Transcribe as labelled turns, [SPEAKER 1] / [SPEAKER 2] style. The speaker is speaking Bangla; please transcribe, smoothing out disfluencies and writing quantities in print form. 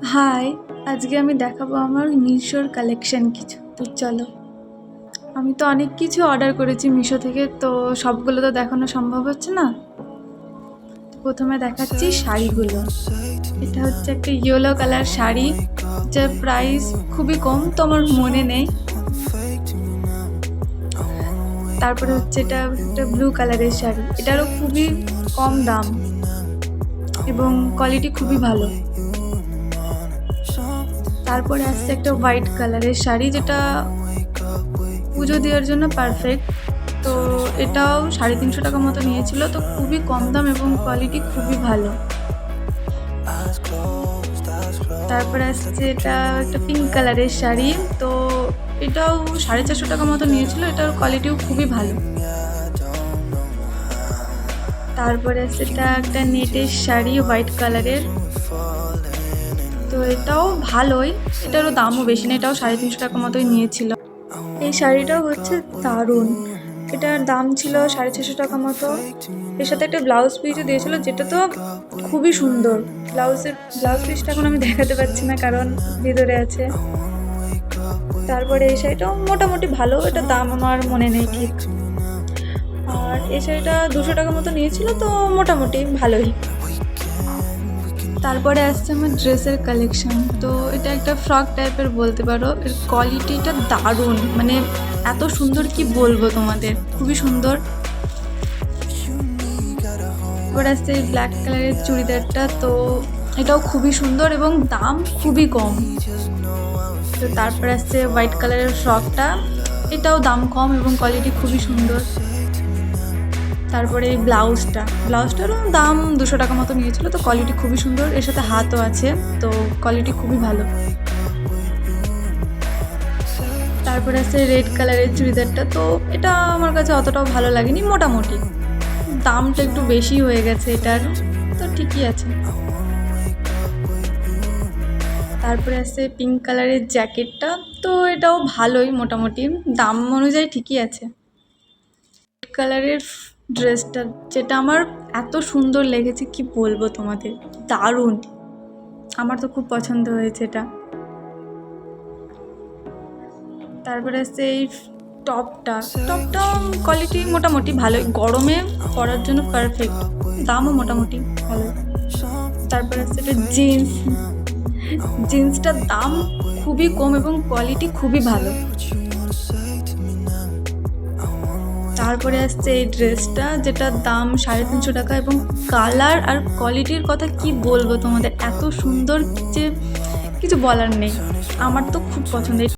[SPEAKER 1] হাই, আজকে আমি দেখাবো আমার মিশোর কালেকশন কিছু। তো চলো, আমি তো অনেক কিছু অর্ডার করেছি মিশো থেকে, তো সবগুলো তো দেখানো সম্ভব হচ্ছে না। প্রথমে দেখাচ্ছি শাড়িগুলো। এটা হচ্ছে একটা ইয়েলো কালার শাড়ি, যার প্রাইস খুবই কম, তো আমার মনে নেই। তারপরে হচ্ছে এটা একটা ব্লু কালারের শাড়ি, এটারও খুবই কম দাম এবং কোয়ালিটি খুবই ভালো। তারপরে আসছে একটা হোয়াইট কালারের শাড়ি, যেটা পুজো দেওয়ার জন্য পারফেক্ট। তো এটাও 350 টাকা মতো নিয়েছিল, তো খুবই কম দাম এবং কোয়ালিটি খুবই ভালো। তারপরে আসছে এটা একটা পিঙ্ক কালারের শাড়ি, তো এটাও 450 টাকা মতো নিয়েছিল, এটার কোয়ালিটিও খুবই ভালো। তারপরে আসছে এটা একটা নেটের শাড়ি হোয়াইট কালারের, তো এটাও ভালোই, এটারও দামও বেশি না, এটাও 350 টাকা মতোই নিয়েছিল। এই শাড়িটাও হচ্ছে দারুণ, এটার দাম ছিল 650 টাকা মতো। এর সাথে একটা ব্লাউজ পিসও দিয়েছিল, যেটা তো খুবই সুন্দর। ব্লাউজ পিসটা এখন আমি দেখাতে পারছি না, কারণ ভিতরে আছে। তারপরে এই শাড়িটাও মোটামুটি ভালো, এটার দাম আমার মনে নেই ঠিক। আর এই শাড়িটা 200 টাকা মতো নিয়েছিল, তো মোটামুটি ভালোই। তারপরে আসছে আমার ড্রেসের কালেকশন। তো এটা একটা ফ্রক টাইপের বলতে পারো, এর কোয়ালিটিটা দারুণ, মানে এত সুন্দর কি বলবো তোমাদের, খুবই সুন্দর। এবার আসছে এই ব্ল্যাক কালারের চুড়িদারটা, তো এটাও খুবই সুন্দর এবং দাম খুবই কম। তো তারপরে আসছে হোয়াইট কালারের ফ্রকটা, এটাও দাম কম এবং কোয়ালিটি খুবই সুন্দর। তারপরে এই ব্লাউজটারও দাম 200 টাকা মতো নিয়েছিল, তো কোয়ালিটি খুবই সুন্দর, এর সাথে হাতও আছে, তো কোয়ালিটি খুবই ভালো। তারপরে আছে রেড কালারের চুড়িদারটা, তো এটা আমার কাছে অতটাও ভালো লাগেনি, মোটামুটি দামটা একটু বেশি হয়ে গেছে এটার, তো ঠিকই আছে। তারপরে আছে পিঙ্ক কালারের জ্যাকেটটা, তো এটাও ভালোই, মোটামুটি দাম অনুযায়ী ঠিকই আছে। রেড কালারের ড্রেসটা, যেটা আমার এত সুন্দর লেগেছে কি বলবো তোমাদের, দারুণ, আমার তো খুব পছন্দ হয়েছে এটা। তারপরে আছে এই টপটা কোয়ালিটি মোটামুটি ভালোই, গরমে পরার জন্য পারফেক্ট, দামও মোটামুটি ভালো। তারপরে আছে এটা জিন্সটার দাম খুবই কম এবং কোয়ালিটি খুবই ভালো। তারপরে আসছে এই ড্রেসটা, যেটার দাম 350 টাকা এবং কালার আর কোয়ালিটির কথা কি বলবো তোমাদের, এত সুন্দর যে কিছু বলার নেই, আমার তো খুব পছন্দের।